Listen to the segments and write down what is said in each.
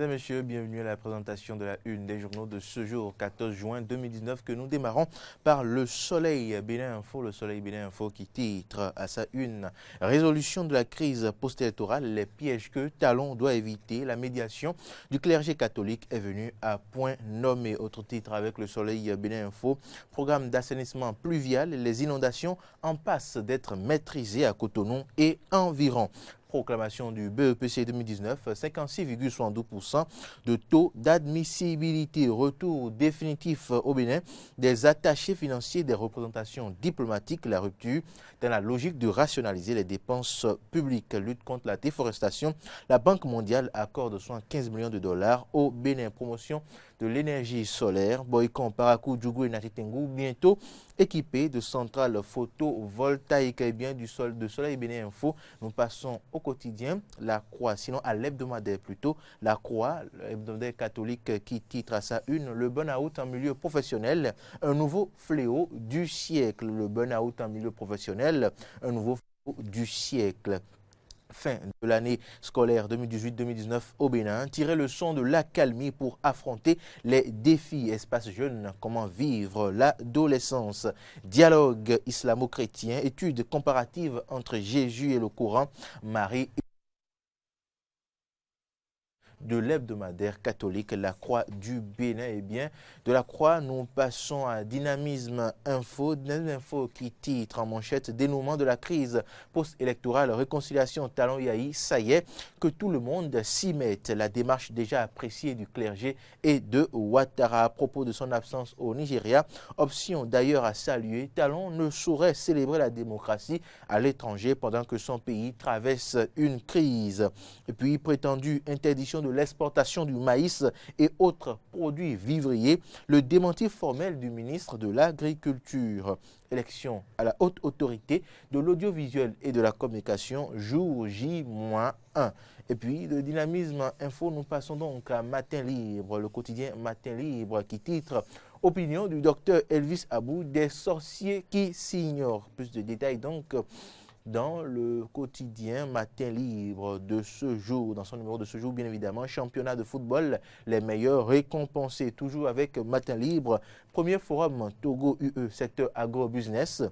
Mesdames et messieurs, bienvenue à la présentation de la une des journaux de ce jour, 14 juin 2019, que nous démarrons par le Soleil Bénin Info. Le Soleil Bénin Info qui titre à sa une « Résolution de la crise post-électorale, les pièges que Talon doit éviter. La médiation du clergé catholique est venue à point nommé ». Autre titre avec le Soleil Bénin Info, programme d'assainissement pluvial, les inondations en passe d'être maîtrisées à Cotonou et environ. Proclamation du BEPC 2019, 56,72% de taux d'admissibilité. Retour définitif au Bénin des attachés financiers des représentations diplomatiques. La rupture dans la logique de rationaliser les dépenses publiques. Lutte contre la déforestation. La Banque mondiale accorde 75 millions de dollars au Bénin. Promotion de l'énergie solaire. Boycon, Parakou, Djougou et Natitengu bientôt équipés de centrales photovoltaïques. Et bien du sol de Soleil Bénin Info, nous passons au quotidien, La Croix, sinon à l'hebdomadaire plutôt, La Croix, l'hebdomadaire catholique qui titre à sa une « Le burn-out en milieu professionnel, un nouveau fléau du siècle ». Le burn-out en milieu professionnel, un nouveau fléau du siècle. Fin de l'année scolaire 2018-2019 au Bénin, tirer le son de l'accalmie pour affronter les défis. Espace jeune, comment vivre l'adolescence. Dialogue islamo-chrétien, études comparatives entre Jésus et le Coran, Marie de l'hebdomadaire catholique La Croix du Bénin. Et bien, de La Croix, nous passons à Dynamisme Info. Dynamisme Info qui titre en manchette « Dénouement de la crise post-électorale, réconciliation Talon Yahi ». Ça y est, que tout le monde s'y mette. La démarche déjà appréciée du clergé et de Ouattara à propos de son absence au Nigeria. Option d'ailleurs à saluer. Talon ne saurait célébrer la démocratie à l'étranger pendant que son pays traverse une crise. Et puis, prétendue interdiction de l'exportation du maïs et autres produits vivriers, le démenti formel du ministre de l'Agriculture. Élection à la haute autorité de l'audiovisuel et de la communication, jour J-1. Et puis, de Dynamisme Info, nous passons donc à Matin Libre, le quotidien Matin Libre qui titre « Opinion du docteur Elvis Abou, des sorciers qui s'ignorent ». Plus de détails donc dans le quotidien Matin Libre de ce jour, dans son numéro de ce jour, bien évidemment, championnat de football, les meilleurs récompensés, toujours avec Matin Libre, premier forum Togo UE, secteur agro-business.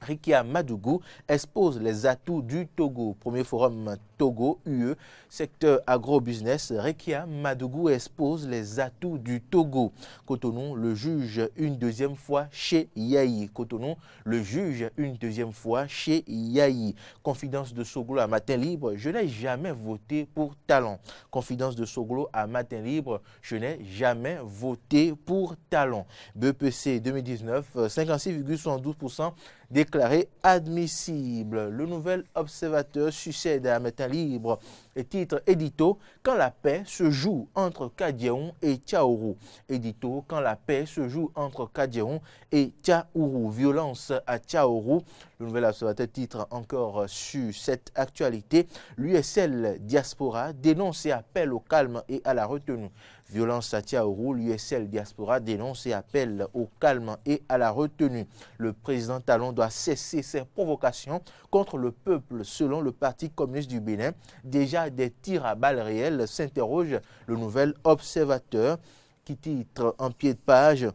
Rikia Madougou expose les atouts du Togo. Premier forum Togo UE, secteur agro-business. Rikia Madougou expose les atouts du Togo. Cotonou, le juge une deuxième fois chez Yahi. Cotonou, le juge une deuxième fois chez Yahi. Confidence de Soglo à Matin Libre, je n'ai jamais voté pour Talon. Confidence de Soglo à Matin Libre, je n'ai jamais voté pour Talon. BPC 2019, 56,72% déclaré admissible. Le nouvel observateur succède à Matin Libre et titre édito « Quand la paix se joue entre Kadiaoun et Tchaourou ». Édito « Quand la paix se joue entre Kadiaoun et Tchaourou ». Violence à Tchaourou. Le nouvel observateur titre encore sur cette actualité « L'USL Diaspora dénonce et appelle au calme et à la retenue ». Violence à Tchaourou, l'USL Diaspora dénonce et appelle au calme et à la retenue. Le président Talon doit cesser ses provocations contre le peuple selon le Parti communiste du Bénin. Déjà des tirs à balles réelles, s'interroge le nouvel observateur qui titre en pied de page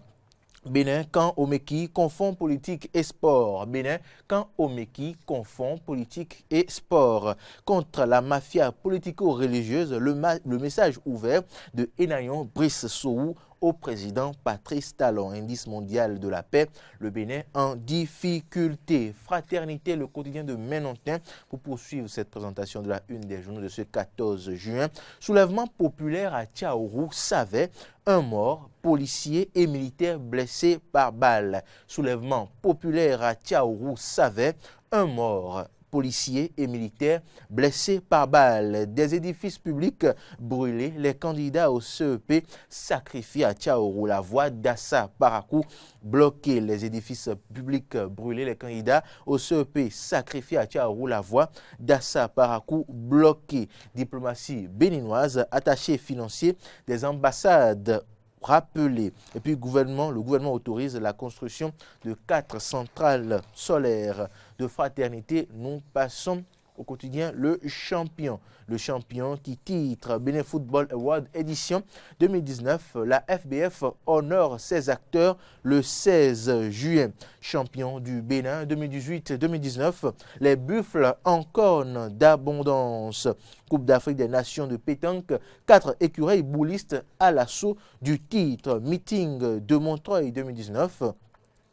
Bénin quand Omeki confond politique et sport. Bénin quand Omeki confond politique et sport. Contre la mafia politico-religieuse, le message ouvert de Enayon Brice Soou au président Patrice Talon. Indice mondial de la paix, le Bénin en difficulté. Fraternité, le quotidien de Ménontin, pour poursuivre cette présentation de la une des journaux de ce 14 juin. Soulèvement populaire à Tchaourou, Savait, un mort, policier et militaire blessés par balle. Soulèvement populaire à Tchaourou, Savait, un mort, policiers et militaires blessés par balle. Des édifices publics brûlés, les candidats au CEP sacrifiés à Tchaourou. La voie d'Assa Parakou bloquée. Les édifices publics brûlés, les candidats au CEP sacrifiés à Tchaourou. La voie d'Assa Parakou bloquée. Diplomatie béninoise, attaché financier des ambassades rappelé. Et puis le gouvernement autorise la construction de 4 centrales solaires de fraternité. Nous passons au quotidien Le Champion. Le Champion qui titre Bénin Football Award édition 2019. La FBF honore ses acteurs le 16 juin. Champion du Bénin 2018-2019, les buffles en corne d'abondance. Coupe d'Afrique des Nations de pétanque, 4 écureuils boulistes à l'assaut du titre. Meeting de Montreuil 2019.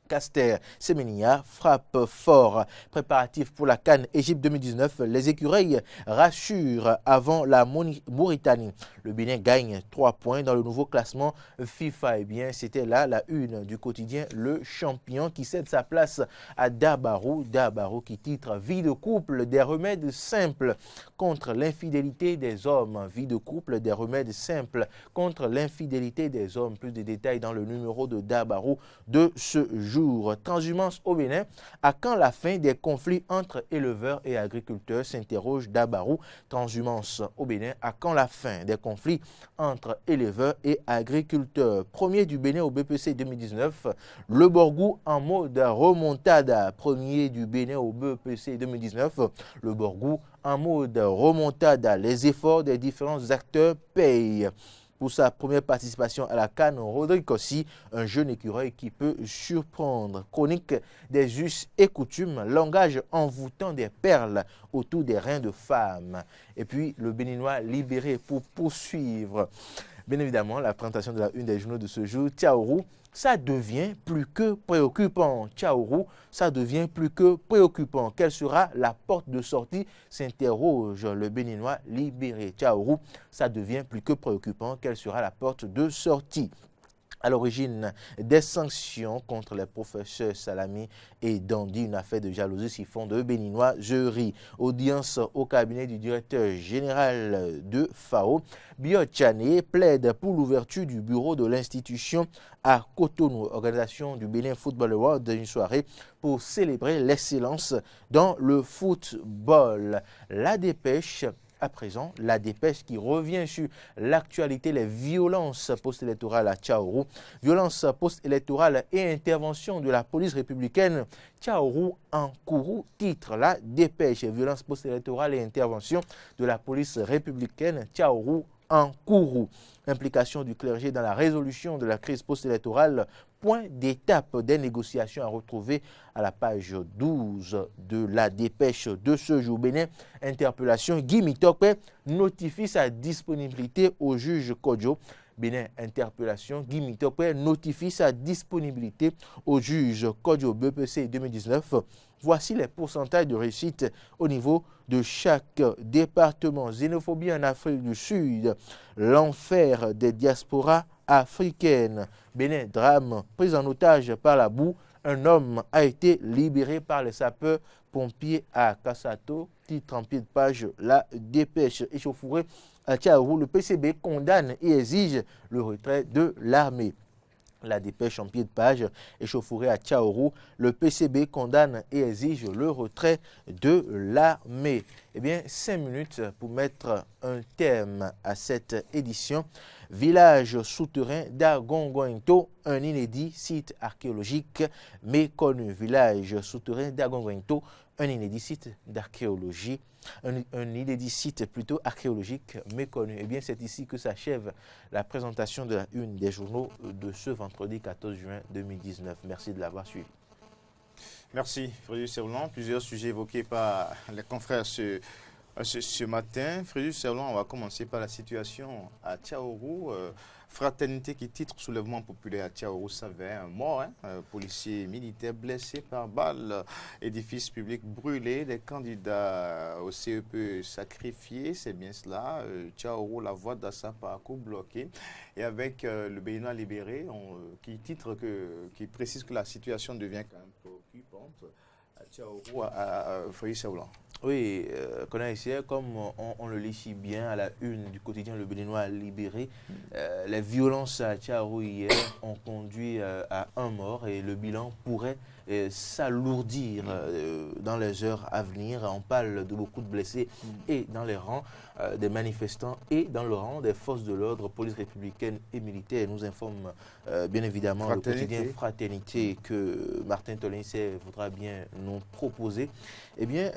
Caster Semenya frappe fort. Préparatifs pour la CAN Égypte 2019. Les écureuils rassurent avant la Mauritanie. Le Bénin gagne 3 points dans le nouveau classement FIFA. Eh bien, c'était là la une du quotidien Le Champion qui cède sa place à Dabarou. Dabarou qui titre Vie de couple, des remèdes simples contre l'infidélité des hommes. Vie de couple, des remèdes simples contre l'infidélité des hommes. Plus de détails dans le numéro de Dabarou de ce jour. Transhumance au Bénin, à quand la fin des conflits entre éleveurs et agriculteurs, s'interroge Dabarou. Transhumance au Bénin, à quand la fin des conflits entre éleveurs et agriculteurs. Premier du Bénin au BPC 2019, Le Borgou en mode remontada. Premier du Bénin au BPC 2019, Le Borgou en mode remontada. Les efforts des différents acteurs payent. Pour sa première participation à la CAN, Rodrigue Kossi, un jeune écureuil qui peut surprendre. Chronique des us et coutumes, langage envoûtant des perles autour des reins de femmes. Et puis le Béninois libéré pour poursuivre. Bien évidemment, la présentation de la une des journaux de ce jour, Tchaourou, ça devient plus que préoccupant. Tchaourou, ça devient plus que préoccupant. Quelle sera la porte de sortie, s'interroge le Béninois libéré. Tchaourou, ça devient plus que préoccupant. Quelle sera la porte de sortie? À l'origine des sanctions contre les professeurs Salami et Dandy, une affaire de jalousie siphon de béninoiserie. Audience au cabinet du directeur général de FAO. Biot Tchané plaide pour l'ouverture du bureau de l'institution à Cotonou. Organisation du Bénin Football Award, une soirée pour célébrer l'excellence dans le football. La dépêche. À présent, la dépêche qui revient sur l'actualité, les violences post-électorales à Tchaourou, violences post-électorales et intervention de la police républicaine. Tchaourou en Kourou titre la dépêche, violences post-électorales et intervention de la police républicaine. Tchaourou en Kourou. Implication du clergé dans la résolution de la crise post-électorale. Point d'étape des négociations à retrouver à la page 12 de la dépêche de ce jour. Bénin, interpellation. Guy Mitokpe notifie sa disponibilité au juge Kodjo. Bénin, interpellation. Guy Mitokpe notifie sa disponibilité au juge Kodjo BPC 2019. Voici les pourcentages de réussite au niveau de chaque département. Xénophobie en Afrique du Sud, l'enfer des diasporas africaines. Bénin, drame, pris en otage par la boue. Un homme a été libéré par les sapeurs-pompiers à Kassato. Titre en pied de page, la dépêche. Échauffourée à Tchaourou, le PCB condamne et exige le retrait de l'armée. La dépêche en pied de page, échauffourée à Tchaourou, le PCB condamne et exige le retrait de l'armée. Eh bien, 5 minutes pour mettre un terme à cette édition. Village souterrain d'Agongointo, un inédit site archéologique méconnu. Village souterrain d'Agongointo, un inédit site d'archéologie, un inédit site plutôt archéologique méconnu. Eh bien, c'est ici que s'achève la présentation de la une des journaux de ce vendredi 14 juin 2019. Merci de l'avoir suivi. Merci, Frédéric Serlan. Plusieurs sujets évoqués par les confrères ce matin. Frédéric Serlan, on va commencer par la situation à Tchaourou. Fraternité qui titre Soulèvement populaire à Tchaourou, ça va un mort, policiers militaires blessés par balle, édifices publics brûlés, des candidats au CEP sacrifiés, c'est bien cela. Tchaourou, la voie d'Assa parcours bloquée. Et avec le Béninois libéré, qui précise que la situation devient quand même préoccupante à Tchaourou, à Frédéric Serlan. Oui, comme on le lit si bien à la une du quotidien Le Béninois libéré, les violences à Tchaourou hier ont conduit à un mort et le bilan pourrait s'alourdir dans les heures à venir. On parle de beaucoup de blessés et dans les rangs des manifestants et dans le rang des forces de l'ordre, police républicaine et militaire. Nous informe bien évidemment le quotidien Fraternité que Martin Tolincé voudra bien nous proposer. Eh bien,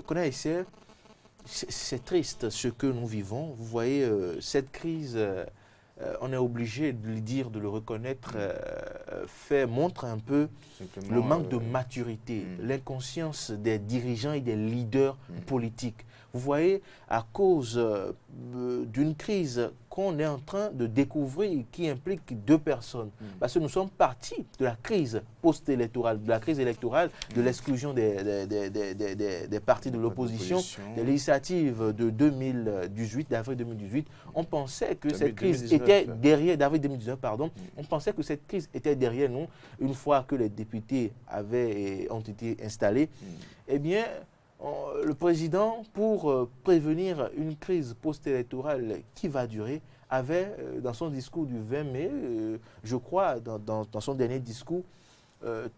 connaissez C'est triste ce que nous vivons. Vous voyez, cette crise, on est obligé de le dire, de le reconnaître, montre un peu Simplement, le manque de maturité, l'inconscience des dirigeants et des leaders politiques. Vous voyez, à cause d'une crise qu'on est en train de découvrir qui implique deux personnes, parce que nous sommes partis de la crise post-électorale, de la crise électorale, de l'exclusion des partis de l'opposition, des législatives de 2018, d'avril 2018. On pensait que cette crise était derrière, d'avril 2019, pardon, on pensait que cette crise était derrière nous une fois que les députés ont été installés. Eh bien, le président, pour prévenir une crise post-électorale qui va durer, avait, dans son discours du 20 mai, je crois, dans son dernier discours,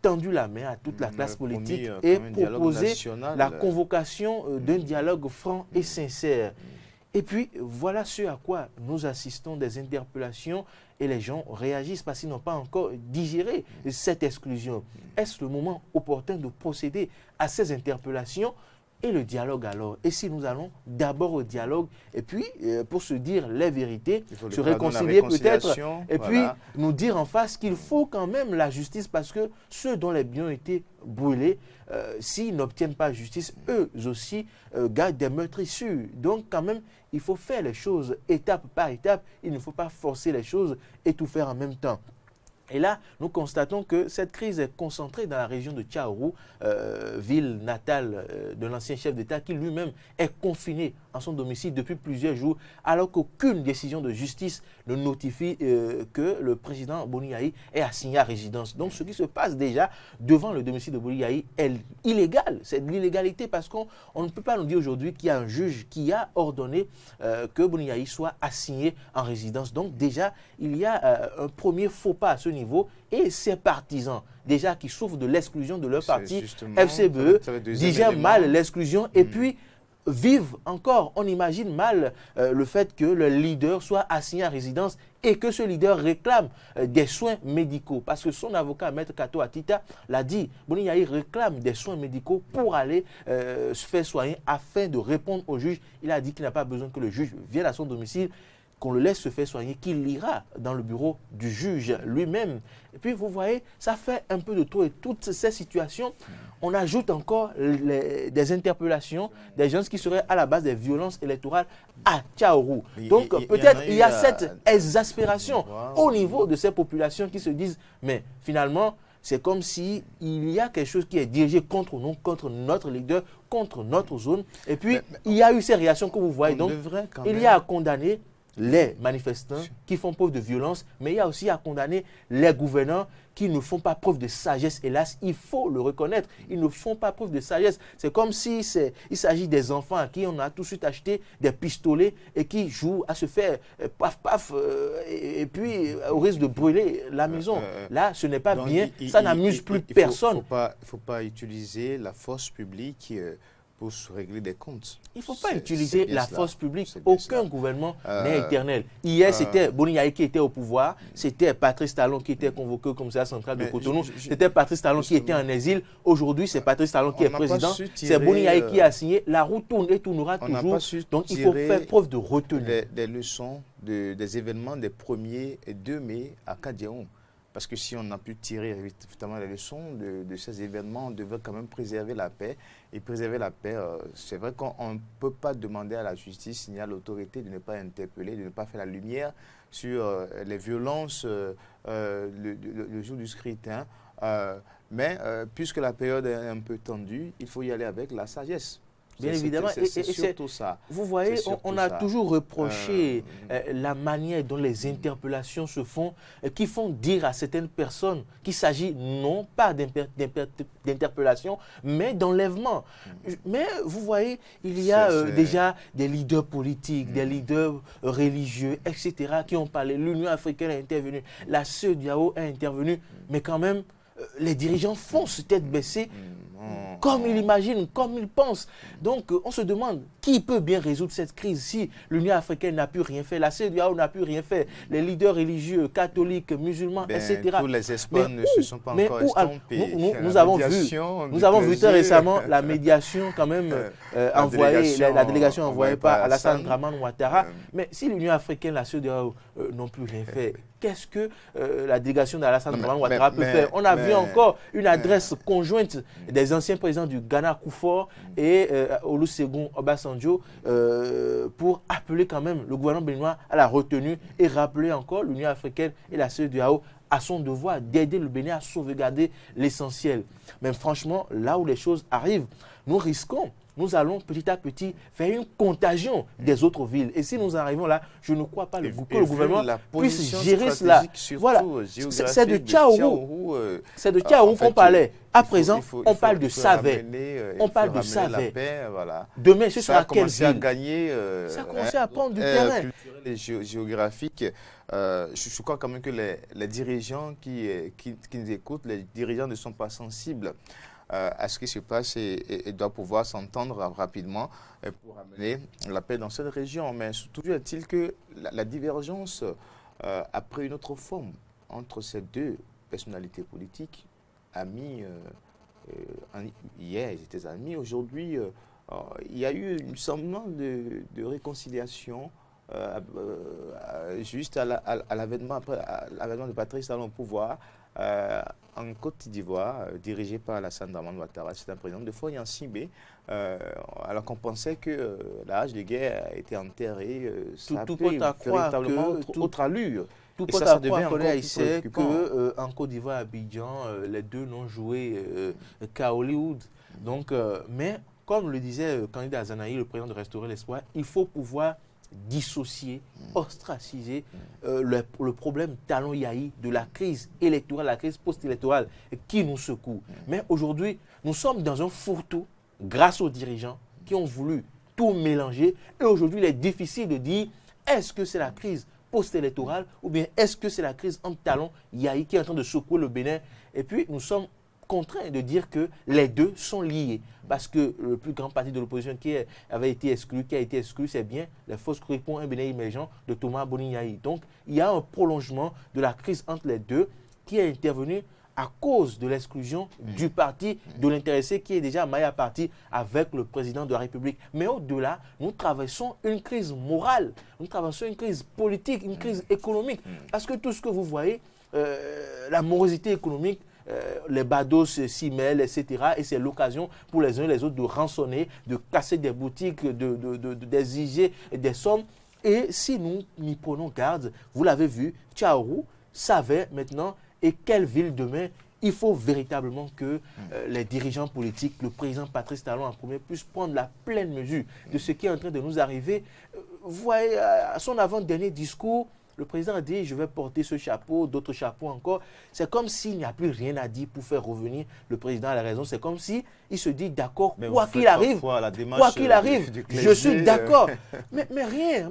tendu la main à toute la classe politique et proposé la convocation d'un dialogue franc et sincère. Et puis, voilà ce à quoi nous assistons, des interpellations, et les gens réagissent parce qu'ils n'ont pas encore digéré cette exclusion. Est-ce le moment opportun de procéder à ces interpellations et le dialogue alors? Et si nous allons d'abord au dialogue, et puis pour se dire les vérités, se réconcilier peut-être, et puis nous dire en face qu'il faut quand même la justice, parce que ceux dont les biens ont été brûlés, s'ils n'obtiennent pas justice, eux aussi gardent des meurtrissures. Donc quand même, il faut faire les choses étape par étape, il ne faut pas forcer les choses et tout faire en même temps. Et là, nous constatons que cette crise est concentrée dans la région de Tchaourou, ville natale de l'ancien chef d'État, qui lui-même est confiné en son domicile depuis plusieurs jours, alors qu'aucune décision de justice ne notifie que le président Boni Yayi est assigné à résidence. Donc ce qui se passe déjà devant le domicile de Boni Yayi est illégal. C'est de l'illégalité, parce qu'on ne peut pas nous dire aujourd'hui qu'il y a un juge qui a ordonné que Boni Yayi soit assigné en résidence. Donc déjà, il y a un premier faux pas à ce niveau, et ses partisans, déjà qui souffrent de l'exclusion de leur parti, FCBE, digèrent mal l'exclusion, et puis vivent encore, on imagine mal le fait que le leader soit assigné à résidence et que ce leader réclame des soins médicaux. Parce que son avocat, Maître Kato Atita, l'a dit, Boni Yayi réclame des soins médicaux pour aller se faire soigner afin de répondre au juge. Il a dit qu'il n'a pas besoin que le juge vienne à son domicile, qu'on le laisse se faire soigner, qu'il ira dans le bureau du juge lui-même. Et puis, vous voyez, ça fait un peu de tout. Et toutes ces situations, on ajoute encore des interpellations, des gens qui seraient à la base des violences électorales à Tchaourou. Donc, peut-être il y a cette exaspération au niveau de ces populations qui se disent, mais finalement, c'est comme s'il y a quelque chose qui est dirigé contre nous, contre notre leader, contre notre zone. Et puis, il y a eu ces réactions que vous voyez. Donc, il y a à condamner les manifestants qui font preuve de violence, mais il y a aussi à condamner les gouvernants qui ne font pas preuve de sagesse. Hélas, il faut le reconnaître, ils ne font pas preuve de sagesse. C'est comme si il s'agit des enfants à qui on a tout de suite acheté des pistolets et qui jouent à se faire paf paf et puis au risque de brûler la maison. Là, ce n'est pas bien, ça n'amuse plus personne. Il ne faut pas utiliser la force publique pour se régler des comptes. Il ne faut pas utiliser la force publique. Aucun gouvernement n'est éternel. Hier, c'était Boni Yayi qui était au pouvoir. C'était Patrice Talon qui était convoqué au commissariat central de Cotonou. C'était Patrice Talon qui était en exil. Aujourd'hui, c'est Patrice Talon qui est président. C'est Boni Yayi qui a signé. La roue tourne et tournera toujours. Donc, il faut faire preuve de retenue. Des leçons des événements des 1er et 2 mai à Kadiaoum. Parce que si on a pu tirer effectivement les leçons de ces événements, on devait quand même préserver la paix. Et préserver la paix, c'est vrai qu'on ne peut pas demander à la justice ni à l'autorité de ne pas interpeller, de ne pas faire la lumière sur les violences le jour du scrutin. Mais puisque la période est un peu tendue, il faut y aller avec la sagesse. Bien évidemment, c'est surtout ça. Vous voyez, on a toujours reproché la manière dont les interpellations se font, qui font dire à certaines personnes qu'il s'agit non pas d'interpellation, mais d'enlèvement. Mais vous voyez, il y a déjà des leaders politiques, des leaders religieux, etc., qui ont parlé. L'Union africaine a intervenu, la CEDEAO a intervenu, mais quand même, les dirigeants foncent tête baissée, comme il imagine, comme il pense. Donc, on se demande qui peut bien résoudre cette crise si l'Union africaine n'a pu rien faire, la CEDEAO n'a pu rien faire, les leaders religieux, catholiques, musulmans, etc. Tous les espoirs ne se sont pas encore estompés. Nous avons vu très récemment la médiation quand même envoyée, la délégation envoyée par Alassane Dramane Ouattara. Mais si l'Union africaine, la CEDEAO n'ont plus rien fait, qu'est-ce que la délégation d'Alassane Dramane Ouattara peut faire? On a vu encore une adresse conjointe des anciens présidents du Ghana, Kufuor, et Olusegun Obasanjo pour appeler quand même le gouvernement béninois à la retenue et rappeler encore l'Union africaine et la CEDEAO à son devoir d'aider le Bénin à sauvegarder l'essentiel. Mais franchement, là où les choses arrivent, nous allons petit à petit faire une contagion des autres villes. Et si nous arrivons là, je ne crois pas que le gouvernement puisse gérer cela. Voilà, c'est de Tchaourou. C'est de Tchaourou qu'on parlait. À présent, on parle de Savet. On parle de Savet. Demain, ce sera quelle ville? Ça a commencé à prendre du terrain. Et géographique, je crois quand même que les dirigeants qui nous écoutent, les dirigeants ne sont pas sensibles à ce qui se passe et doivent pouvoir s'entendre rapidement pour amener la paix dans cette région. Mais toujours est-il que la divergence a pris une autre forme entre ces deux personnalités politiques, amis. Hier, ils étaient amis. Aujourd'hui, il y a eu un semblant de réconciliation juste à l'avènement de Patrice Talon au pouvoir. En Côte d'Ivoire, dirigé par Alassane Dramane Ouattara, c'est un président de Foyan Sibé, alors qu'on pensait que la hache de guerre était enterrée, ça a pris véritablement autre allure. Tout porte à croire qu'en Côte d'Ivoire, à Abidjan, les deux n'ont joué qu'à Hollywood. Donc, mais comme le disait le candidat Azanaï, le président de Restaurer l'Espoir, il faut pouvoir dissocier, ostraciser le problème Talon Yahi de la crise électorale, la crise post-électorale qui nous secoue. Mais aujourd'hui, nous sommes dans un fourre-tout grâce aux dirigeants qui ont voulu tout mélanger. Et aujourd'hui, il est difficile de dire est-ce que c'est la crise post-électorale ou bien est-ce que c'est la crise entre Talon Yahi qui est en train de secouer le Bénin. Et puis, nous sommes contraint de dire que les deux sont liés. Parce que le plus grand parti de l'opposition qui a été exclu, c'est bien les Forces pour un Bénin émergent de Thomas Boninyahi. Donc, il y a un prolongement de la crise entre les deux qui est intervenu à cause de l'exclusion du parti de l'intéressé qui est déjà maillé à partie avec le président de la République. Mais au-delà, nous traversons une crise morale, nous traversons une crise politique, une crise économique. Parce que tout ce que vous voyez, la morosité économique, les badauds s'y mêlent, etc. Et c'est l'occasion pour les uns et les autres de rançonner, de casser des boutiques, d'exiger des sommes. Et si nous n'y prenons garde, vous l'avez vu, Tchaourou savait maintenant et quelle ville demain. Il faut véritablement que les dirigeants politiques, le président Patrice Talon en premier, puissent prendre la pleine mesure de ce qui est en train de nous arriver. Vous voyez, à son avant-dernier discours, le président a dit, je vais porter ce chapeau, d'autres chapeaux encore. C'est comme s'il n'y a plus rien à dire pour faire revenir le président à la raison. C'est comme s'il se dit, d'accord, quoi qu'il arrive, je suis d'accord. Mais rien,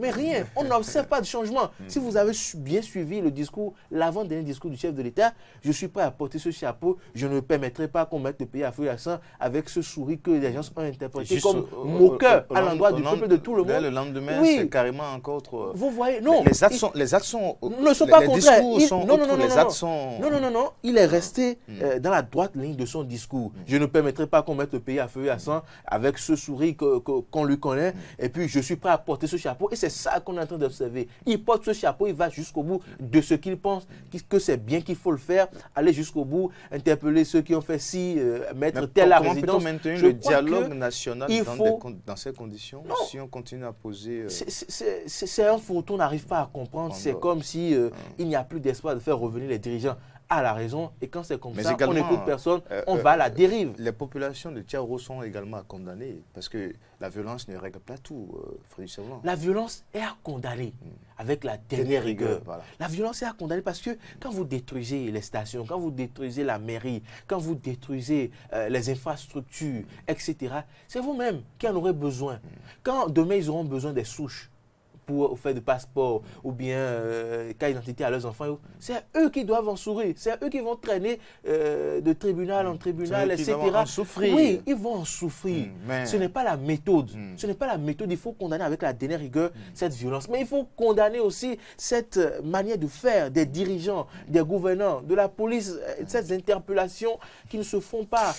on n'observe pas de changement. Si vous avez bien suivi le discours, l'avant-dernier discours du chef de l'État, je suis prêt à porter ce chapeau, je ne permettrai pas qu'on mette le pays à feu et à sang avec ce sourire que les gens ont interprété comme moqueur à l'endroit du peuple de tout le monde. Le lendemain, c'est carrément encore autre. Vous voyez, non. Les actes sont ne sont pas contraires. Non, il est resté dans la droite ligne de son discours. Je ne permettrai pas qu'on mette le pays à feu et à sang avec ce sourire qu'on lui connaît. Et puis, je suis prêt à porter ce chapeau. Et c'est ça qu'on est en train d'observer. Il porte ce chapeau, il va jusqu'au bout de ce qu'il pense, que c'est bien qu'il faut le faire, aller jusqu'au bout, interpeller ceux qui ont fait mettre telle résidence. Comment peut-on maintenir le dialogue national dans ces conditions si on continue à poser... C'est un fourre-tout, on n'arrive pas à comprendre. C'est comme si il n'y a plus d'espoir de faire revenir les dirigeants à la raison. Et quand c'est comme ça, on n'écoute personne, on va à la dérive. Les populations de Tchaourou sont également à condamner parce que la violence ne règle pas tout, Frédéric Servan. La violence est à condamner avec la dernière rigueur. Voilà. La violence est à condamner parce que quand vous détruisez les stations, quand vous détruisez la mairie, quand vous détruisez les infrastructures, etc., c'est vous-même qui en aurez besoin. Quand demain ils auront besoin des souches pour faire de passeport ou bien carte d'identité à leurs enfants, c'est eux qui doivent en sourire. C'est eux qui vont traîner de tribunal en tribunal, etc. Ils vont en souffrir. Oui, ils vont en souffrir. Mais... Ce n'est pas la méthode. Ce n'est pas la méthode. Il faut condamner avec la dernière rigueur cette violence. Mais il faut condamner aussi cette manière de faire des dirigeants, des gouvernants, de la police, ces interpellations qui ne se font pas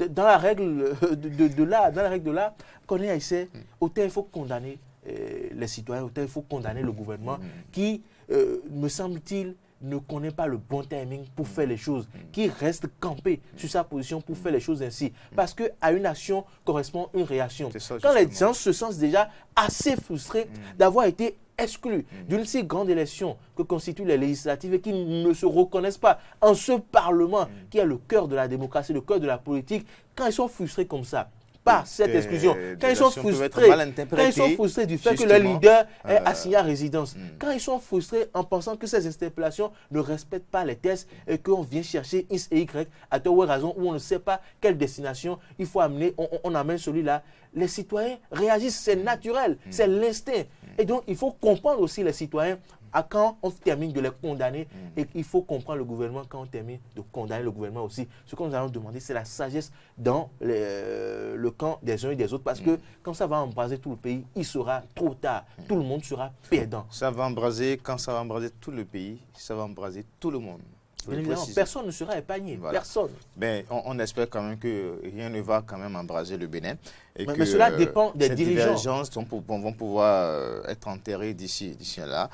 dans la règle de l'art. Dans la règle de l'art, qu'on est haïtien, autant il faut condamner les citoyens, autant il faut condamner le gouvernement qui, me semble-t-il, ne connaît pas le bon timing pour faire les choses, qui reste campé sur sa position pour faire les choses ainsi. Parce qu'à une action correspond une réaction. Ça, quand les gens se sentent déjà assez frustrés d'avoir été exclus d'une si grande élection que constituent les législatives et qui ne se reconnaissent pas en ce Parlement qui est le cœur de la démocratie, le cœur de la politique, quand ils sont frustrés comme ça, par cette exclusion, quand ils sont frustrés du fait que le leader est assigné à résidence, quand ils sont frustrés en pensant que ces interpellations ne respectent pas les tests et qu'on vient chercher X et Y à telle ou raison où on ne sait pas quelle destination il faut amener, on amène celui-là, les citoyens réagissent, c'est naturel, c'est l'instinct. Et donc il faut comprendre aussi les citoyens à quand on termine de les condamner et il faut comprendre le gouvernement quand on termine de condamner le gouvernement aussi. Ce que nous allons demander, c'est la sagesse dans le camp des uns et des autres parce que quand ça va embraser tout le pays, il sera trop tard. Tout le monde sera perdant. Ça va embraser, quand ça va embraser tout le pays, ça va embraser tout le monde. Bien évidemment, personne ne sera épargné, voilà. Personne. Ben, on espère quand même que rien ne va quand même embraser le Bénin. Et mais que, cela dépend des dirigeants. Ces divergences vont pouvoir être enterrées d'ici là.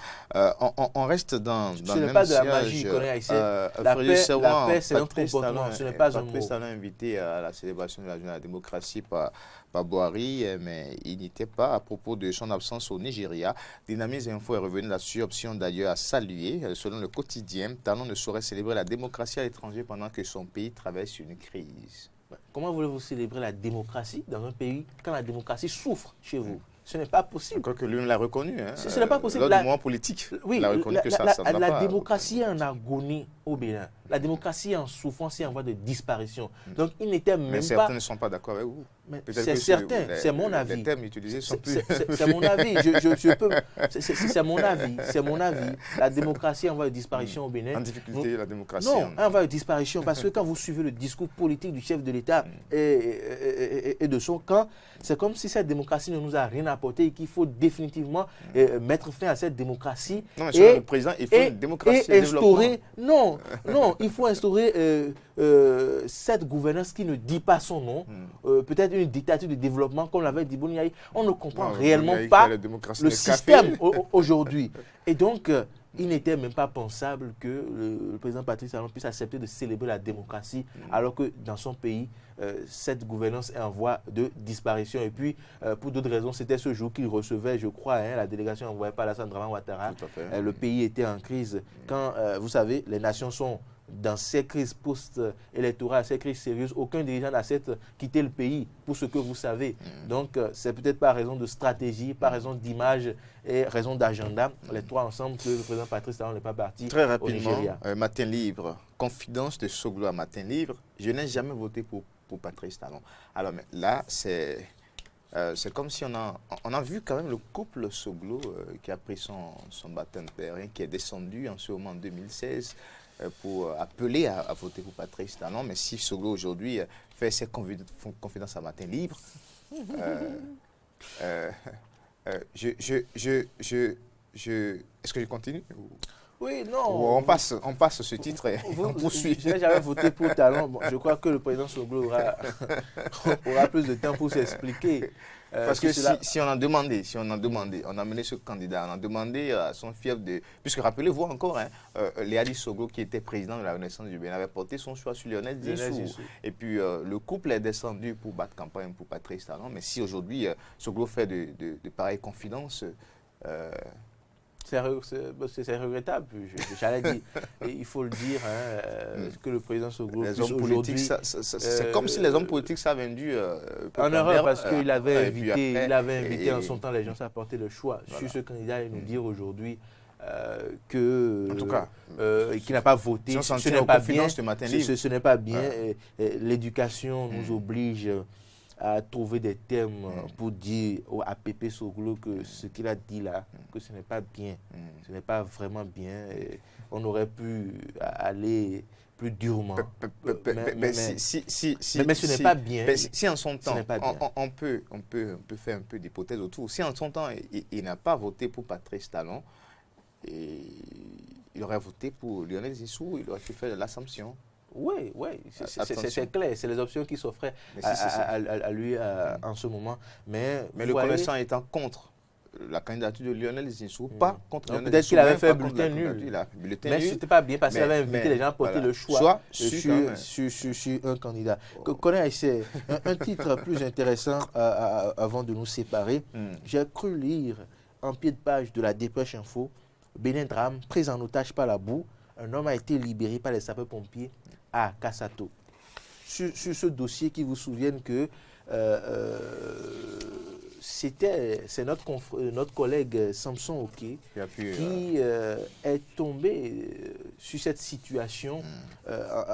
On reste dans le même siège. Ce n'est pas de la magie qu'on est ici. La paix, c'est notre comportement. Ce n'est pas un mot. Patrice Talon invité à la célébration de la journée de la démocratie par Boari, mais il n'était pas à propos de son absence au Nigeria. Dynamisme Info est revenu là-dessus, option d'ailleurs à saluer. Selon le quotidien, Talon ne saurait célébrer la démocratie à l'étranger pendant que son pays traverse une crise. Comment voulez-vous célébrer la démocratie dans un pays quand la démocratie souffre chez vous? Ce n'est pas possible. Encore que lui l'a reconnu. Hein. Ce n'est pas possible. Lors du moment politique, oui, il a reconnu que ça ne va pas. La démocratie est en agonie au Bénin. La démocratie est en souffrance et en voie de disparition. Donc, il n'était même pas... Mais certains ne sont pas d'accord avec vous. C'est certain, c'est mon avis. Les termes utilisés sont plus... C'est mon avis. C'est mon avis. C'est mon avis. La démocratie est en voie de disparition au Bénin. En difficulté, la démocratie. Non, en voie de disparition. Parce que quand vous suivez le discours politique du chef de l'État et de son camp, c'est comme si cette démocratie ne nous a rien apporté et qu'il faut définitivement mettre fin à cette démocratie. Non, mais selon le président, il faut une démocratie et instaurer... Non, il faut instaurer cette gouvernance qui ne dit pas son nom. Peut-être une dictature de développement, comme l'avait dit Bouniaï. On ne comprend réellement pas le système aujourd'hui. Et donc, il n'était même pas pensable que le président Patrice Talon puisse accepter de célébrer la démocratie alors que dans son pays, cette gouvernance est en voie de disparition. Et puis, pour d'autres raisons, c'était ce jour qu'il recevait, je crois, la délégation envoyée par Alassane Dramane Ouattara. Le pays était en crise. Quand, vous savez, les nations sont dans ces crises post-électorales, ces crises sérieuses, aucun dirigeant n'accepte quitter le pays, pour ce que vous savez. Donc, c'est peut-être par raison de stratégie, par raison d'image et raison d'agenda, les trois ensemble, que le président Patrice Talon n'est pas parti très rapidement, au Nigeria. Matin Libre, confidence de Soglo à Matin Libre. Je n'ai jamais voté pour Patrice Talon. Alors, mais là, c'est comme si on a vu quand même le couple Soglo qui a pris son baptême de terrain, qui est descendu en ce moment en 2016, pour appeler à voter pour Patrice Talon. Mais si Soglo aujourd'hui fait ses confidences à Matin Libre, est-ce que je continue? Oui, non. On passe ce titre et on poursuit. Je n'ai jamais voté pour Talon. Bon, je crois que le président Soglo aura plus de temps pour s'expliquer. Parce que si on a demandé, on a mené ce candidat, on a demandé à son fief de... Puisque rappelez-vous encore, Léadi Soglo, qui était président de la Renaissance du Bénin, avait porté son choix sur Lionel Dissou. Et puis le couple est descendu pour battre campagne pour Patrice Talon. Mais si aujourd'hui Soglo fait de pareilles confidences... C'est regrettable, j'allais dire. Et il faut le dire, que le président Soglo... Les hommes politiques, c'est comme si les hommes politiques s'avaient vendu... en erreur, parce qu'il avait invité en son temps les gens à porter le choix sur ce candidat et nous dire aujourd'hui que... En tout cas... qu'il n'a pas voté, ce n'est pas bien. Ce matin libre. Ce n'est pas bien. L'éducation nous oblige à trouver des termes pour dire à Pépé Soglo que ce qu'il a dit là, que ce n'est pas bien, ce n'est pas vraiment bien. Et on aurait pu aller plus durement. Mais ce n'est pas bien. Si en son temps, on peut faire un peu d'hypothèse autour. Si en son temps, il n'a pas voté pour Patrice Talon, il aurait voté pour Lionel Zinsou, il aurait pu faire de l'Assomption. Oui, c'est clair. C'est les options qui s'offraient à lui en ce moment. Mais le connaissant étant contre la candidature de Lionel Zinsou, pas contre Lionel Zinsou. Peut-être qu'il avait fait bulletin nul. Mais ce n'était pas bien parce qu'il avait invité les gens à porter le choix sur un candidat. Connaissez un titre plus intéressant avant de nous séparer. J'ai cru lire en pied de page de la Dépêche Info, Bénin drame, pris en otage par la boue. Un homme a été libéré par les sapeurs-pompiers à Kassato. Sur ce dossier, qui vous souviennent que c'est notre collègue Samson Oké qui est tombé sur cette situation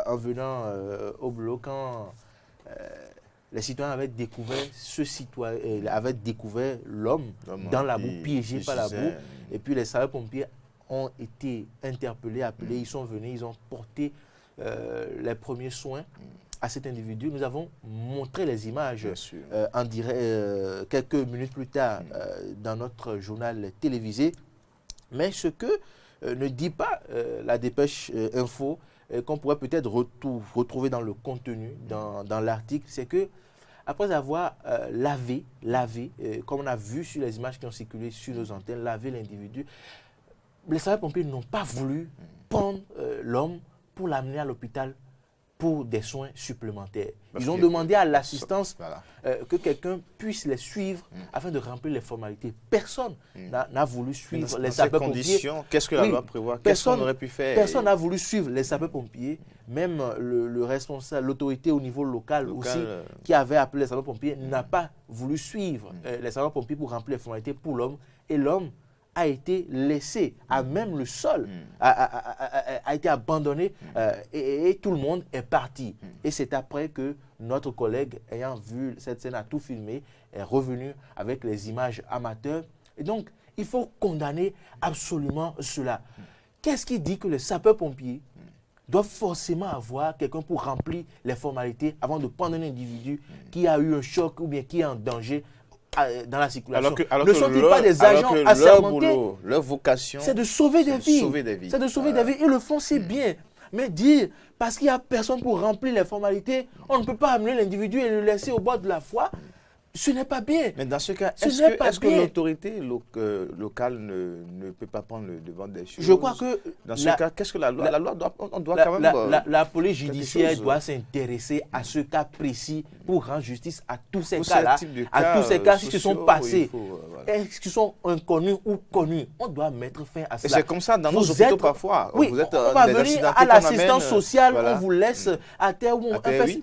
en venant au bloc quand les citoyens avaient découvert l'homme dans la boue, piégé par la boue. Et puis les sapeurs-pompiers ont été interpellés, appelés, ils sont venus, ils ont porté les premiers soins à cet individu. Nous avons montré les images en direct quelques minutes plus tard dans notre journal télévisé. Mais ce que ne dit pas la Dépêche Info, qu'on pourrait peut-être retrouver dans le contenu, dans l'article, c'est que après avoir lavé, comme on a vu sur les images qui ont circulé sur nos antennes, lavé l'individu, les sapeurs-pompiers n'ont pas voulu prendre l'homme pour l'amener à l'hôpital pour des soins supplémentaires. Ils ont demandé à l'assistance que quelqu'un puisse les suivre afin de remplir les formalités. Personne n'a voulu suivre les sapeurs-pompiers. Qu'est-ce que la loi prévoit? Qu'est-ce qu'on aurait pu faire? Personne n'a voulu suivre les sapeurs-pompiers. Même le responsable, l'autorité au niveau local aussi, qui avait appelé les sapeurs-pompiers, n'a pas voulu suivre les sapeurs-pompiers pour remplir les formalités pour l'homme. Et l'homme a été laissé à même le sol, a été abandonné et tout le monde est parti. Et c'est après que notre collègue, ayant vu cette scène, a tout filmé, est revenu avec les images amateurs. Et donc, il faut condamner absolument cela. Qu'est-ce qui dit que les sapeurs-pompiers doivent forcément avoir quelqu'un pour remplir les formalités avant de prendre un individu qui a eu un choc ou bien qui est en danger dans la circulation? Ne sont-ils pas des agents assermentés? Leur vocation, c'est de sauver des vies. C'est de sauver des vies. Ils le font si bien. Mais dire, parce qu'il n'y a personne pour remplir les formalités, on ne peut pas amener l'individu et le laisser au bord de la voie, ce n'est pas bien. Mais dans ce cas, est-ce que l'autorité locale ne peut pas prendre le devant des choses? Je crois que dans ce cas, qu'est-ce que la loi doit, on doit quand même... La police judiciaire doit s'intéresser à ce cas précis pour rendre justice à tous ces cas-là, à tous ces cas qui se sont passés, qui sont inconnus ou connus. On doit mettre fin à cela. Et c'est comme ça dans nos hôpitaux parfois. Oui, on va venir à l'assistance sociale, on vous laisse à terre où on fait.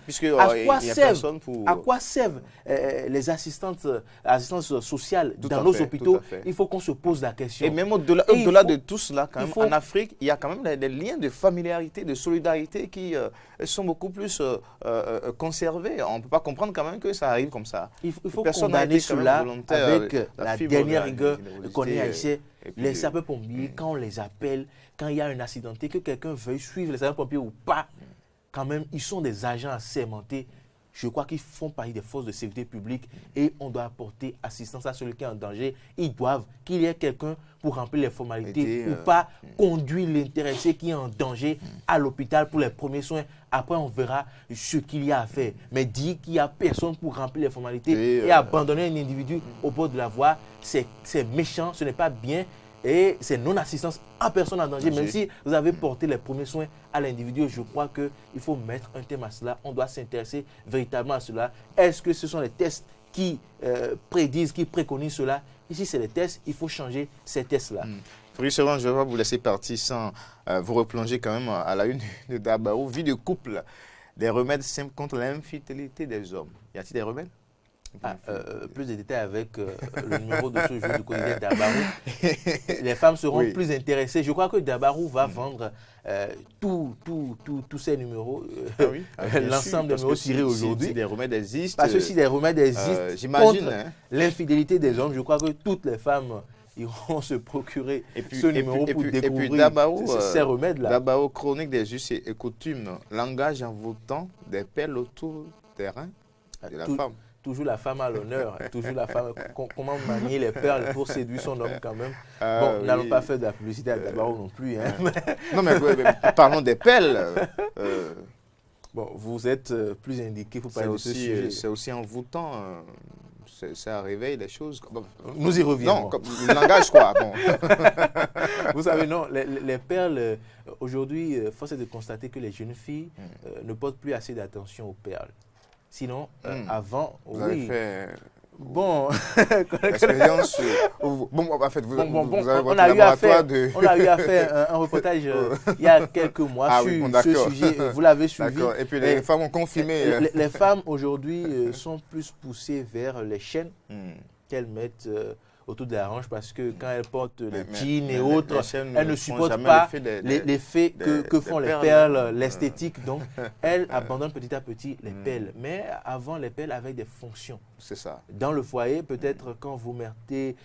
À quoi servent les assistances sociales dans nos hôpitaux? Il faut qu'on se pose la question. Et même au-delà de tout cela, quand même, en Afrique, il y a quand même des liens de familiarité, de solidarité qui sont beaucoup plus conservés. On ne peut pas comprendre quand même que ça arrive comme ça. Il faut condamner cela avec la dernière rigueur qu'on ait haïtien. Les sapeurs-pompiers, quand on les appelle, quand il y a un accidenté, que quelqu'un veuille suivre les sapeurs-pompiers ou pas, quand même, ils sont des agents assermentés. Je crois qu'ils font partie des forces de sécurité publique et on doit apporter assistance à celui qui est en danger. Ils doivent qu'il y ait quelqu'un pour remplir les formalités ou pas conduire l'intéressé qui est en danger à l'hôpital pour les premiers soins. Après, on verra ce qu'il y a à faire. Mais dire qu'il n'y a personne pour remplir les formalités et abandonner un individu au bord de la voie, c'est méchant, ce n'est pas bien. Et c'est non-assistance à personne en danger. Même si vous avez porté les premiers soins à l'individu, je crois qu'il faut mettre un terme à cela. On doit s'intéresser véritablement à cela. Est-ce que ce sont les tests qui prédisent, qui préconisent cela? Ici, c'est les tests. Il faut changer ces tests-là. Frédéric Servan, je vais vous laisser partir sans vous replonger quand même à la une de Dabarou. Vie de couple, des remèdes simples contre l'infidélité des hommes. Y a-t-il des remèdes? Plus de détails avec le numéro de ce jour du quotidien Dabarou. Les femmes seront plus intéressées. Je crois que Dabarou va vendre tous ces numéros, l'ensemble des numéros tirés aujourd'hui. Si des remèdes existent. Parce que si des remèdes existent, j'imagine, l'infidélité des hommes, je crois que toutes les femmes iront se procurer ce numéro pour découvrir ces remèdes-là. Dabarou, chronique des us et coutumes, langage envoûtant des perles autour des reins de la femme. Toujours la femme à l'honneur, toujours la femme. Comment manier les perles pour séduire son homme quand même. Bon, n'allons pas faire de la publicité à Dabarou non plus. Hein. Non, mais parlons des perles. Bon, vous êtes plus indiqué pour parler de ce sujet. C'est aussi envoûtant. Ça réveille des choses. Nous y reviendrons. Non, comme le langage, quoi. Bon. Vous savez, non, les perles, aujourd'hui, force est de constater que les jeunes filles ne portent plus assez d'attention aux perles. Sinon, avant, vous avez fait... Bon, l'expérience. En fait, vous avez on a eu à faire un reportage il y a quelques mois sur ce sujet. Vous l'avez suivi. D'accord. Et puis les femmes ont confirmé. Les femmes aujourd'hui sont plus poussées vers les chaînes qu'elles mettent autour de la hanche parce que quand elles portent les jeans et autres, elles ne supportent pas l'effet que font les perles, l'esthétique. Donc, elles abandonnent petit à petit les perles. Mais avant, les perles avaient des fonctions. C'est ça. Dans le foyer, peut-être quand vous mettez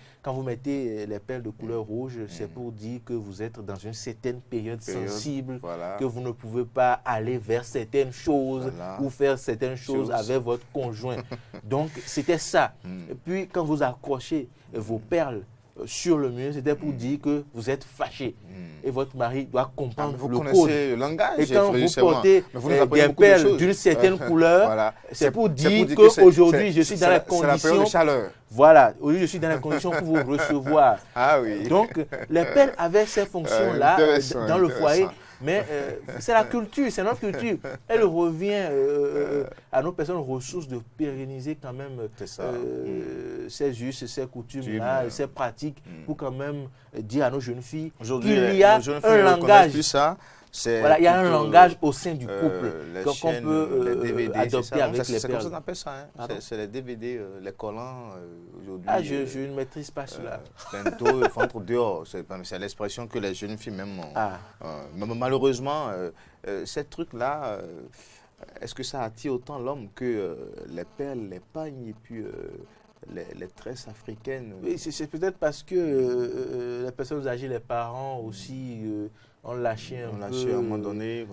les perles de couleur rouge, c'est pour dire que vous êtes dans une certaine période sensible, que vous ne pouvez pas aller vers certaines choses ou faire certaines choses avec votre conjoint. Donc, c'était ça. Et puis, quand vous accrochez vos perles sur le mur, c'était pour dire que vous êtes fâché. Et votre mari doit comprendre vous le code. Connaissez le langage. Et quand vous portez des perles d'une certaine couleur, c'est pour dire qu'aujourd'hui, je suis dans les conditions... Voilà, aujourd'hui, je suis dans les conditions pour vous recevoir. Ah oui. Donc, les perles avaient ces fonctions-là dans le foyer. Mais c'est la culture, c'est notre culture. Elle revient à nos personnes ressources de pérenniser quand même ces us, ces coutumes-là, ces pratiques pour quand même dire à nos jeunes filles qu'il y a un langage. Voilà, il y a un langage au sein du couple qu'on peut adopter avec les perles. C'est comme ça qu'on appelle ça. Hein. C'est les DVD, les collants aujourd'hui. Ah, je ne maîtrise pas cela. Bientôt, il faut entre dehors. C'est l'expression que les jeunes filles même ont. Malheureusement, ces trucs-là, est-ce que ça attire autant l'homme que les perles, les pagnes et puis les tresses africaines? Oui, c'est peut-être parce que les personnes âgées, les parents aussi... on lâchait un peu à un moment donné,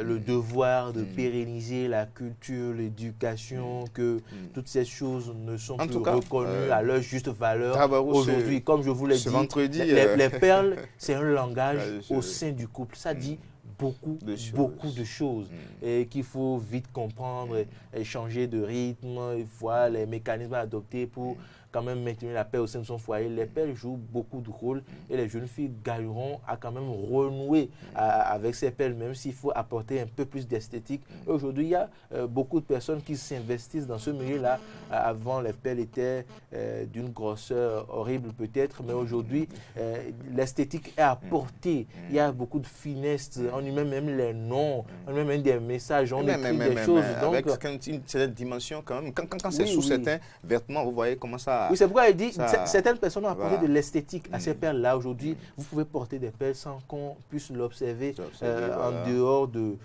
le devoir de pérenniser la culture, l'éducation, que toutes ces choses ne sont plus reconnues à leur juste valeur aujourd'hui. Comme je vous l'ai dit, les perles, c'est un langage au sein du couple. Ça dit beaucoup de choses et qu'il faut vite comprendre et changer de rythme, voir les mécanismes à adopter pour quand même maintenir la paix au sein de son foyer. Les pères jouent beaucoup de rôle et les jeunes filles gagneront à quand même renouer avec ces pères, même s'il faut apporter un peu plus d'esthétique. Aujourd'hui, il y a beaucoup de personnes qui s'investissent dans ce milieu-là. Avant, les pères étaient d'une grosseur horrible peut-être, mais aujourd'hui, l'esthétique est apportée. Il y a beaucoup de finesse, on y met même les noms, on y met même des messages, on écrit des choses. Donc, avec une certaine dimension quand même. Quand c'est sous certains vêtements, vous voyez comment ça... Oui, c'est pourquoi il dit certaines personnes ont apporté de l'esthétique à ces perles-là. Aujourd'hui, vous pouvez porter des perles sans qu'on puisse l'observer en dehors de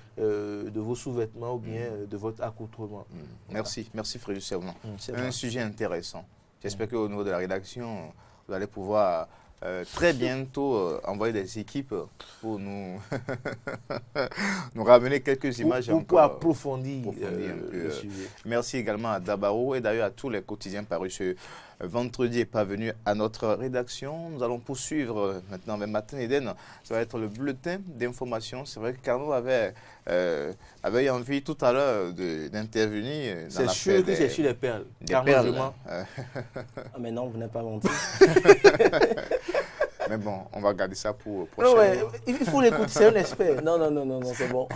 vos sous-vêtements ou bien de votre accoutrement. Merci Frédéric Servan. Un sujet intéressant. J'espère qu'au niveau de la rédaction, vous allez pouvoir très bientôt envoyer des équipes pour nous, nous ramener quelques images pour approfondir le sujet. Merci également à Dabarou et d'ailleurs à tous les quotidiens parus ce vendredi et pas venus à notre rédaction. Nous allons poursuivre maintenant avec Matin Eden. Ça va être le bulletin d'information. C'est vrai que Carnot avait envie tout à l'heure d'intervenir. C'est sûr que c'est sur les perles. Mais non, vous n'êtes pas menti. Mais bon, on va garder ça pour prochainement. Non, il faut l'écouter, c'est un expert. Non, c'est bon.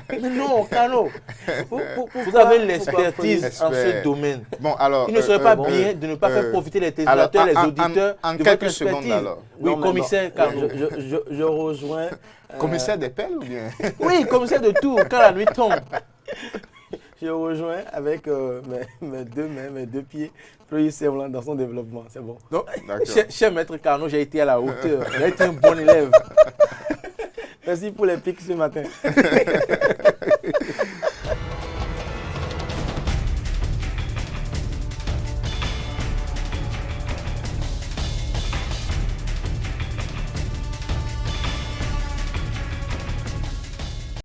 Mais non, Carnot, vous avez l'expertise en ce domaine. Bon, alors, il ne serait pas bien de ne pas faire profiter les téléspectateurs, les auditeurs en de quelques votre secondes expertise. alors. Oui, non, commissaire Carnot. Je rejoins... Commissaire des perles ou bien? Oui, commissaire de tout, quand la nuit tombe. je rejoins avec mes deux mains, mes deux pieds, Frédéric Servalan dans son développement. C'est bon. Donc, D'accord. cher maître Carnot, j'ai été à la hauteur. J'ai été un bon élève. Merci pour les pics ce matin.